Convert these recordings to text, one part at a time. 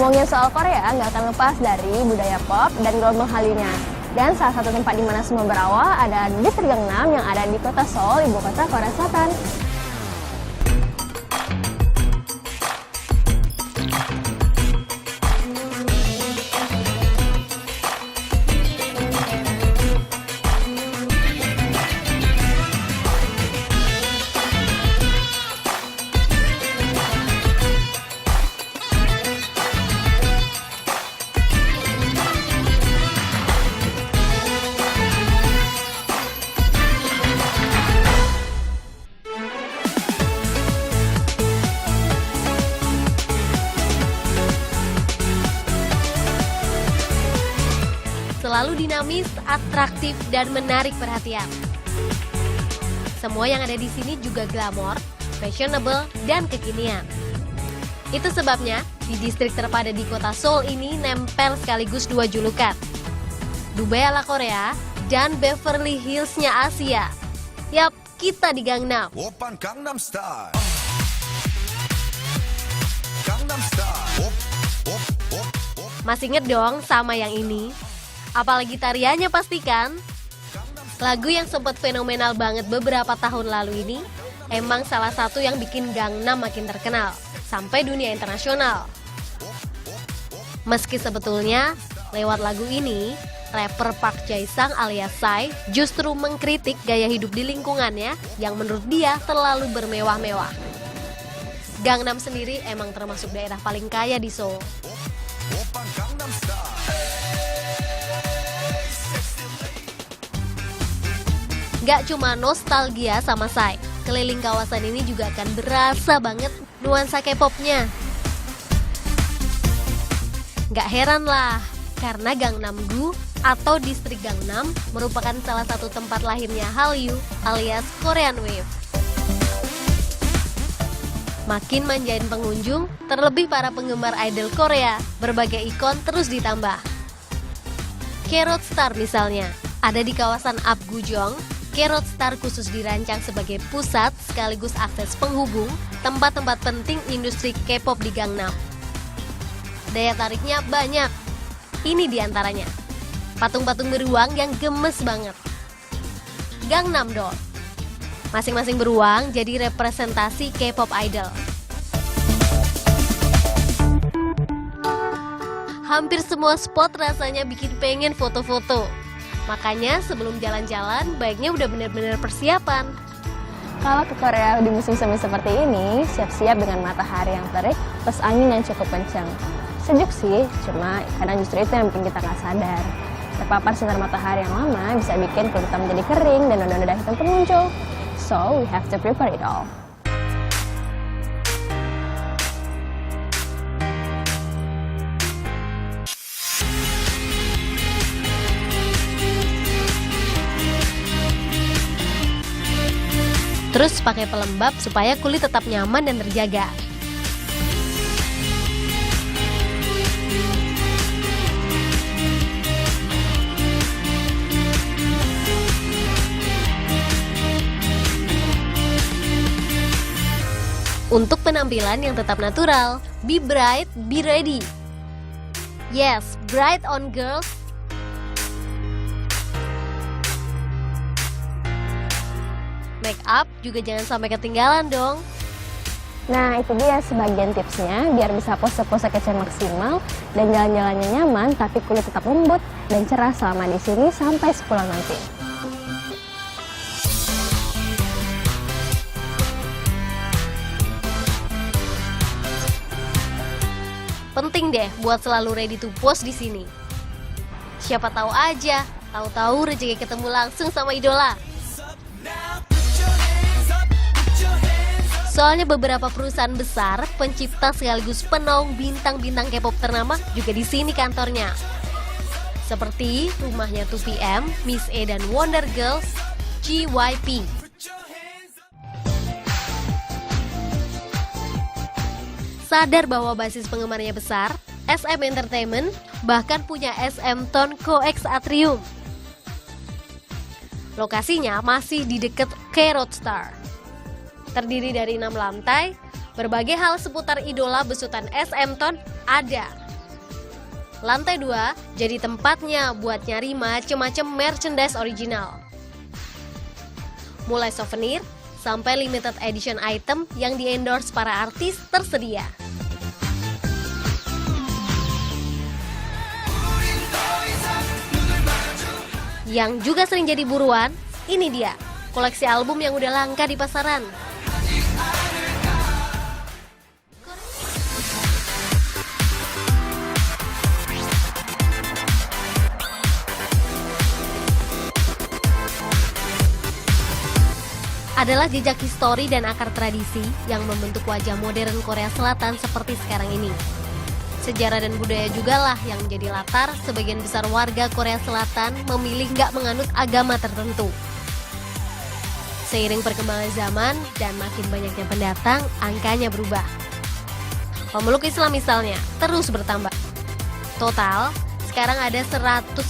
Ngomongin soal Korea, nggak akan lepas dari budaya pop dan gelombang hallyu-nya. Dan salah satu tempat di mana semua berawal ada distrik Gangnam yang ada di kota Seoul, ibu kota Korea Selatan. Selalu dinamis, atraktif, dan menarik perhatian. Semua yang ada di sini juga glamor, fashionable, dan kekinian. Itu sebabnya di distrik terpadat di kota Seoul ini nempel sekaligus dua julukan. Dubai ala Korea dan Beverly Hills-nya Asia. Yap, kita di Gangnam. Oppan Gangnam Style. Gangnam Style. Masih inget dong sama yang ini? Apalagi tariannya pastikan. Lagu yang sempat fenomenal banget beberapa tahun lalu ini emang salah satu yang bikin Gangnam makin terkenal sampai dunia internasional. Meski sebetulnya lewat lagu ini rapper Park Jae-sang alias Psy justru mengkritik gaya hidup di lingkungannya yang menurut dia terlalu bermewah-mewah. Gangnam sendiri emang termasuk daerah paling kaya di Seoul. Gak cuma nostalgia sama Psy, keliling kawasan ini juga akan berasa banget nuansa K-popnya. Gak heran lah, karena Gangnam-gu atau distrik Gangnam merupakan salah satu tempat lahirnya Hallyu alias Korean Wave. Makin manjain pengunjung, terlebih para penggemar idol Korea, berbagai ikon terus ditambah. K-Road Star misalnya, ada di kawasan Apgujeong. K-Road Star khusus dirancang sebagai pusat sekaligus akses penghubung tempat-tempat penting industri K-pop di Gangnam. Daya tariknya banyak. Ini diantaranya. Patung-patung beruang yang gemes banget. Gangnam Doll. Masing-masing beruang jadi representasi K-pop idol. Hampir semua spot rasanya bikin pengen foto-foto. Makanya sebelum jalan-jalan, baiknya udah benar-benar persiapan. Kalau ke Korea di musim semi seperti ini, siap-siap dengan matahari yang terik, plus angin yang cukup kencang. Sejuk sih, cuma kadang justru itu yang bikin kita nggak sadar. Terpapar sinar matahari yang lama bisa bikin kulit kita menjadi kering dan noda-noda hitam pun muncul. So, we have to prepare it all. Terus pakai pelembab supaya kulit tetap nyaman dan terjaga. Untuk penampilan yang tetap natural, be bright, be ready. Yes, bright on girls. Make up juga jangan sampai ketinggalan dong. Nah, itu dia sebagian tipsnya biar bisa pose-pose kece maksimal dan jalan-jalannya nyaman tapi kulit tetap lembut dan cerah selama di sini sampai sepulang nanti. Penting deh buat selalu ready to post di sini. Siapa tahu aja, tahu-tahu rezeki ketemu langsung sama idola. Soalnya beberapa perusahaan besar, pencipta sekaligus penaung bintang-bintang K-pop ternama juga di sini kantornya. Seperti rumahnya 2PM, Miss A dan Wonder Girls, JYP. Sadar bahwa basis penggemarnya besar, SM Entertainment bahkan punya SM Tone Co-X Atrium. Lokasinya masih di dekat K-Road Star. Terdiri dari 6 lantai, berbagai hal seputar idola besutan SM Tone ada. Lantai 2 jadi tempatnya buat nyari macem-macem merchandise original. Mulai souvenir sampai limited edition item yang di-endorse para artis tersedia. Yang juga sering jadi buruan, ini dia, koleksi album yang udah langka di pasaran. Adalah jejak histori dan akar tradisi yang membentuk wajah modern Korea Selatan seperti sekarang ini. Sejarah dan budaya juga lah yang menjadi latar sebagian besar warga Korea Selatan memilih nggak menganut agama tertentu. Seiring perkembangan zaman dan makin banyaknya pendatang, angkanya berubah. Pemeluk Islam misalnya terus bertambah. Total, sekarang ada 160.000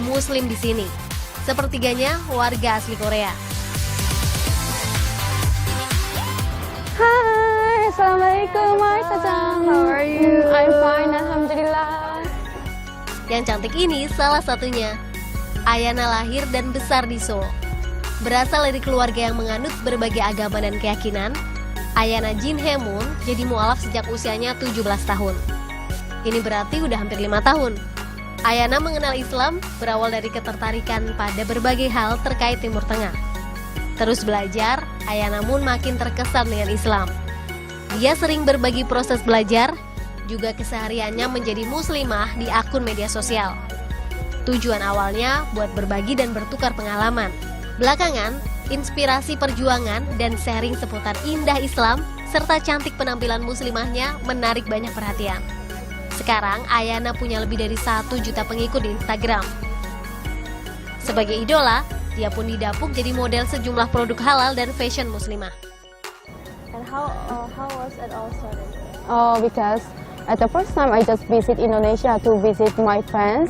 Muslim di sini. Sepertiganya warga asli Korea. Hai, Assalamualaikum Marta-chan. How are you? I'm fine, Alhamdulillah. Yang cantik ini salah satunya. Ayana lahir dan besar di Seoul. Berasal dari keluarga yang menganut berbagai agama dan keyakinan, Ayana Jin Hae-moon jadi mualaf sejak usianya 17 tahun. Ini berarti udah hampir 5 tahun. Ayana mengenal Islam berawal dari ketertarikan pada berbagai hal terkait Timur Tengah. Terus belajar, Ayana Moon makin terkesan dengan Islam. Dia sering berbagi proses belajar, juga kesehariannya menjadi muslimah di akun media sosial. Tujuan awalnya buat berbagi dan bertukar pengalaman. Belakangan, inspirasi perjuangan dan sharing seputar indah Islam serta cantik penampilan muslimahnya menarik banyak perhatian. Sekarang, Ayana punya lebih dari 1 juta pengikut di Instagram. Sebagai idola, dia pun didapuk jadi model sejumlah produk halal dan fashion muslimah. And how was it all started? Oh, because at the first time I just visit Indonesia to visit my friends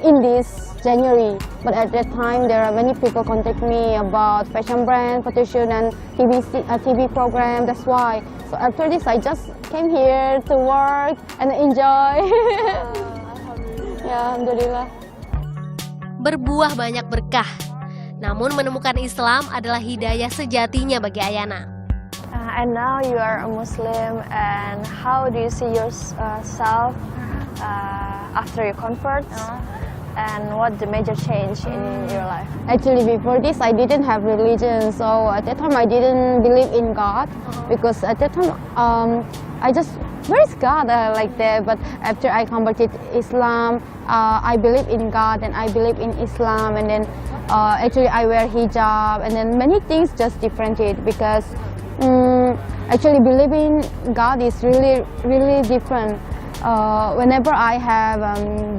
in this January. But at that time there are many people contact me about fashion brand, photoshoot and TV program. That's why. So after this I just came here to work and enjoy. Ya, Alhamdulillah. Berbuah banyak berkah. Namun menemukan Islam adalah hidayah sejatinya bagi Ayana. And now you are a Muslim, and how do you see yourself after you convert? And what the major change in your life? Actually, before this, I didn't have religion, so at that time I didn't believe in God because at that time I just, where is God like that? But after I converted Islam, I believe in God and I believe in Islam, and then actually I wear hijab, and then many things just differentiate because actually believing God is really different. Whenever I have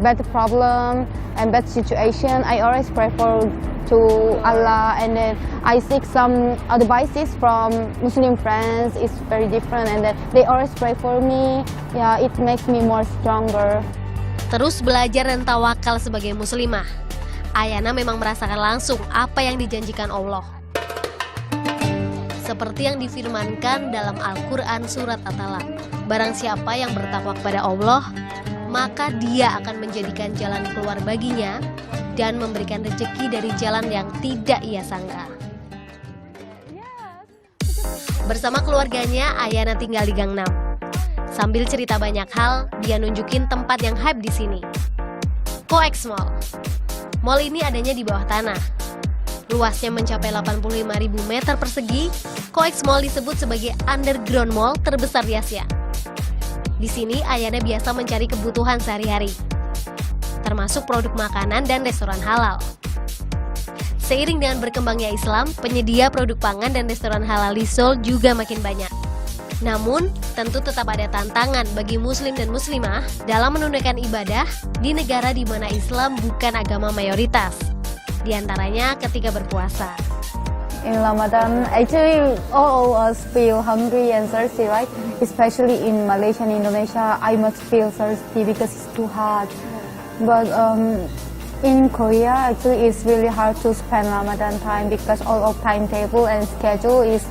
bad problem and bad situation, I always pray to Allah, and then I seek some advices from Muslim friends. It's very different, and then they always pray for me. Yeah, it makes me more stronger. Terus belajar dan tawakal sebagai muslimah, Ayana memang merasakan langsung apa yang dijanjikan Allah. Seperti yang difirmankan dalam Al-Quran surat At-Talaq, barang siapa yang bertakwa kepada Allah, maka dia akan menjadikan jalan keluar baginya dan memberikan rezeki dari jalan yang tidak ia sangka. Bersama keluarganya, Ayana tinggal di Gangnam. Sambil cerita banyak hal, dia nunjukin tempat yang hype di sini. COEX Mall. Mall ini adanya di bawah tanah. Luasnya mencapai 85.000 meter persegi, COEX Mall disebut sebagai underground mall terbesar di Asia. Di sini, Ayana biasa mencari kebutuhan sehari-hari, termasuk produk makanan dan restoran halal. Seiring dengan berkembangnya Islam, penyedia produk pangan dan restoran halal di Seoul juga makin banyak. Namun, tentu tetap ada tantangan bagi muslim dan muslimah dalam menunaikan ibadah di negara di mana Islam bukan agama mayoritas. Di antaranya ketika berpuasa. In Ramadan, actually all of us feel hungry and thirsty, right? Especially in Malaysia and Indonesia, I must feel thirsty because it's too hot. But in Korea, actually it's really hard to spend Ramadan time because all of timetable and schedule is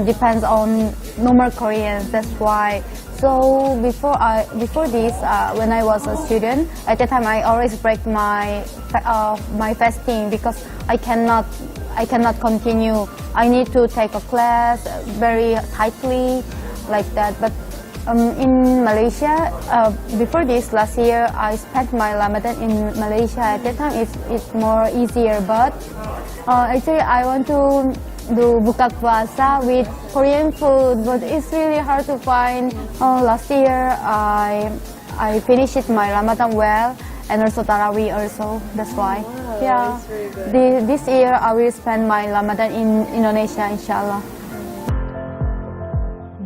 depends on normal Koreans. That's why. So before this, when I was a student, at that time I always break my fasting because I cannot continue. I need to take a class very tightly, like that. But in Malaysia, before this last year, I spent my Ramadan in Malaysia. At that time, it's more easier. But actually, I want to do buka puasa with Korean food, but it's really hard to find. Last year, I finished my Ramadan well, and also Tarawih also. That's why. Yeah. This year, I will spend my Ramadan in Indonesia, inshallah.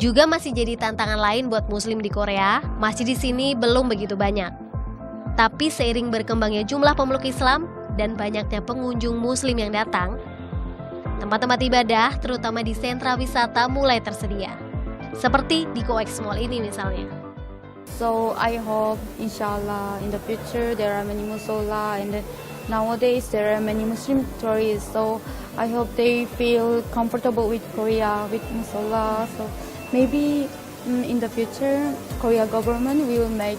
Juga masih jadi tantangan lain buat Muslim di Korea, masjid di sini belum begitu banyak. Tapi seiring berkembangnya jumlah pemeluk Islam dan banyaknya pengunjung Muslim yang datang, tempat-tempat ibadah, terutama di sentra wisata mulai tersedia. Seperti di COEX Mall ini misalnya. So I hope, inshallah, in the future there are many musola, and nowadays there are many Muslim tourists. So I hope they feel comfortable with Korea, with musola. So maybe in the future, Korea government will make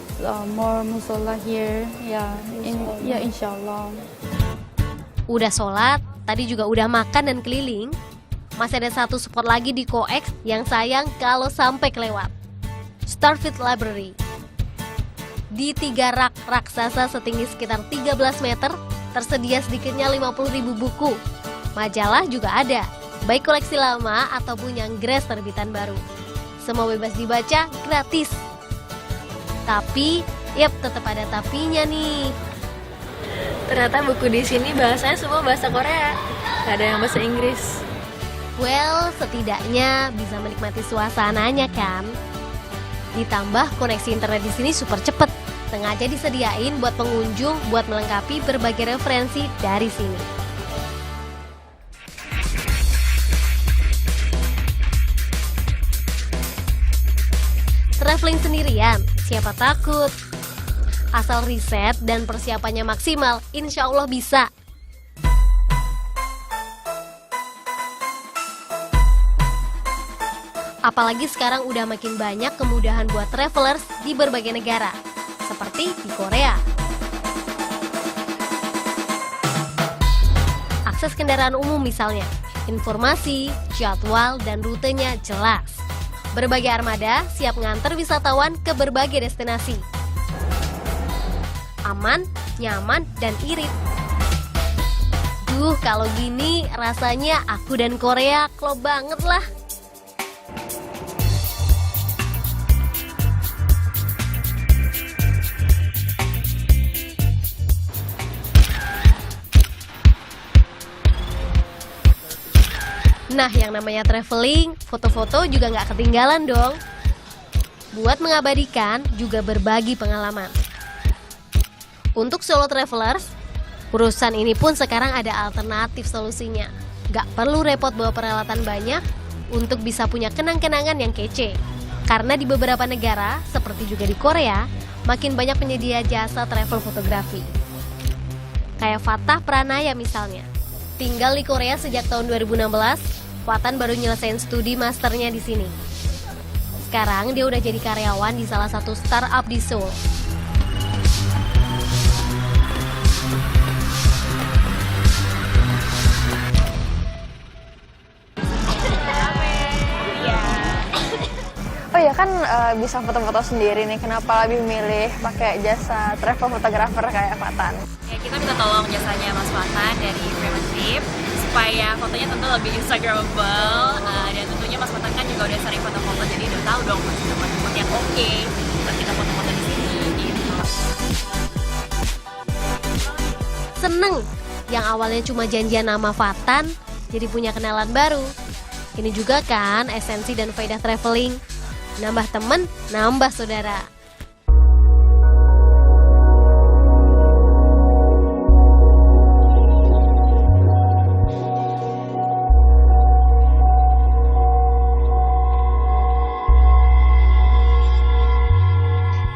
more musola here. Yeah, inshallah. Udah sholat, tadi juga udah makan dan keliling. Masih ada satu spot lagi di COEX yang sayang kalau sampai kelewat. Starfit Library. Di 3 rak raksasa setinggi sekitar 13 meter, tersedia sedikitnya 50.000 buku. Majalah juga ada, baik koleksi lama ataupun yang gres terbitan baru. Semua bebas dibaca, gratis. Tapi, tetap ada tapinya nih. Ternyata buku di sini bahasanya semua bahasa Korea, nggak ada yang bahasa Inggris. Well, setidaknya bisa menikmati suasananya kan. Ditambah koneksi internet di sini super cepet. Sengaja disediain buat pengunjung buat melengkapi berbagai referensi dari sini. Traveling sendirian, siapa takut? Asal riset dan persiapannya maksimal, insya Allah bisa. Apalagi sekarang udah makin banyak kemudahan buat travelers di berbagai negara, seperti di Korea. Akses kendaraan umum misalnya, informasi, jadwal, dan rutenya jelas. Berbagai armada siap nganter wisatawan ke berbagai destinasi. Aman, nyaman, dan irit. Kalau gini rasanya aku dan Korea klop banget lah. Nah, yang namanya traveling, foto-foto juga nggak ketinggalan dong. Buat mengabadikan, juga berbagi pengalaman. Untuk solo travelers, urusan ini pun sekarang ada alternatif solusinya. Nggak perlu repot bawa peralatan banyak untuk bisa punya kenang-kenangan yang kece. Karena di beberapa negara, seperti juga di Korea, makin banyak penyedia jasa travel fotografi. Kayak Fatah Pranaya misalnya. Tinggal di Korea sejak tahun 2016, Watan baru nyelesain studi masternya di sini. Sekarang dia udah jadi karyawan di salah satu startup di Seoul. Oh ya kan bisa foto-foto sendiri nih, kenapa lebih milih pakai jasa travel photographer kayak Fatan? Ya, kita minta tolong jasanya Mas Fatan dari Freeman Trip supaya fotonya tentu lebih instagramable, dan tentunya Mas Fatan kan juga udah sering foto-foto, jadi udah tahu dong tempat-tempat yang oke buat kita foto-foto di sini gitu. Seneng yang awalnya cuma janjian nama Fatan jadi punya kenalan baru. Ini juga kan esensi dan faedah traveling. Nambah temen, nambah saudara.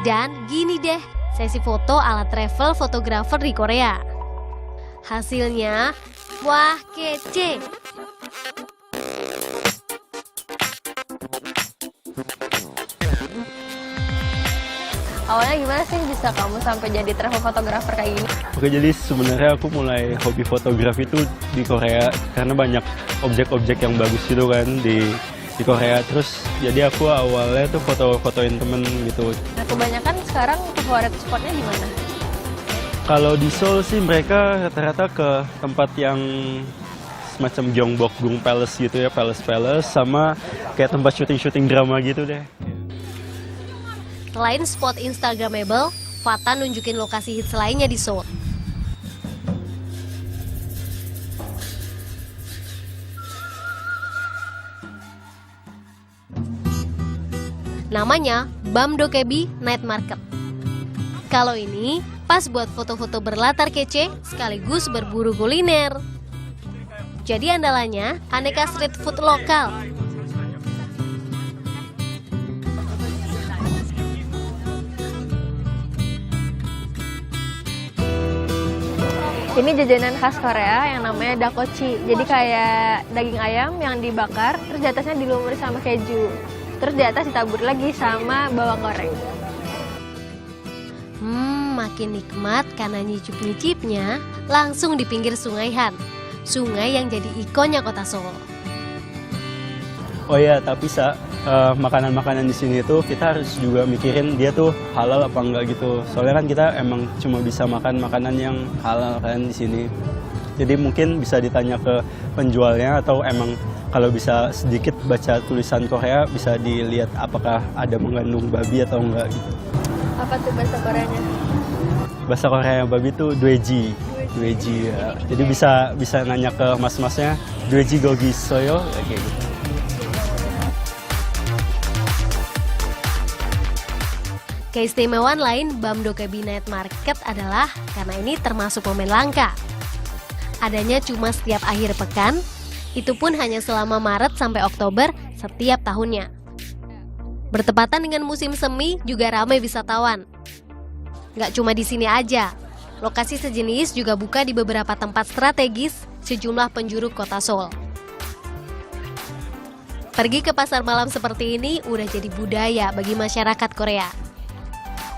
Dan gini deh, sesi foto ala travel photographer di Korea. Hasilnya, wah kece. Awalnya gimana sih bisa kamu sampai jadi travel photographer kayak gini? Oke, jadi sebenarnya aku mulai hobi fotografi itu di Korea karena banyak objek-objek yang bagus gitu kan di Korea. Terus jadi aku awalnya tuh foto-fotoin temen gitu. Nah, kebanyakan sekarang favorit spotnya di mana? Kalau di Seoul sih mereka rata-rata ke tempat yang semacam Gyeongbokgung Palace gitu ya, Palace sama kayak tempat syuting-syuting drama gitu deh. Selain spot Instagramable, Fata nunjukin lokasi hits lainnya di Seoul. Namanya Bamdokebi Night Market. Kalau ini pas buat foto-foto berlatar kece sekaligus berburu kuliner. Jadi andalannya aneka street food lokal. Ini jajanan khas Korea yang namanya dakochi. Jadi kayak daging ayam yang dibakar, terus di atasnya dilumuri sama keju. Terus di atas ditabur lagi sama bawang goreng. Makin nikmat karena nyicip-nyicipnya langsung di pinggir Sungai Han. Sungai yang jadi ikonnya kota Seoul. Oh ya, tapi makanan-makanan di sini tuh kita harus juga mikirin dia tuh halal apa enggak gitu. Soalnya kan kita emang cuma bisa makan makanan yang halal kan di sini. Jadi mungkin bisa ditanya ke penjualnya atau emang kalau bisa sedikit baca tulisan Korea bisa dilihat apakah ada mengandung babi atau enggak gitu. Apa tuh bahasa Koreanya? Bahasa Korea babi tuh dweji ya. Jadi bisa nanya ke mas-masnya dweji gogi soyo kayak gitu. Keistimewaan lain Bamdokebi Night Market adalah karena ini termasuk momen langka. Adanya cuma setiap akhir pekan, itu pun hanya selama Maret sampai Oktober setiap tahunnya. Bertepatan dengan musim semi juga ramai wisatawan. Nggak cuma di sini aja, lokasi sejenis juga buka di beberapa tempat strategis sejumlah penjuru kota Seoul. Pergi ke pasar malam seperti ini udah jadi budaya bagi masyarakat Korea.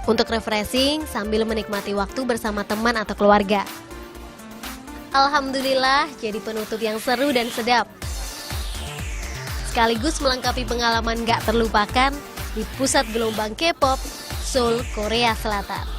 Untuk refreshing sambil menikmati waktu bersama teman atau keluarga. Alhamdulillah jadi penutup yang seru dan sedap. Sekaligus melengkapi pengalaman gak terlupakan di pusat gelombang K-pop, Seoul, Korea Selatan.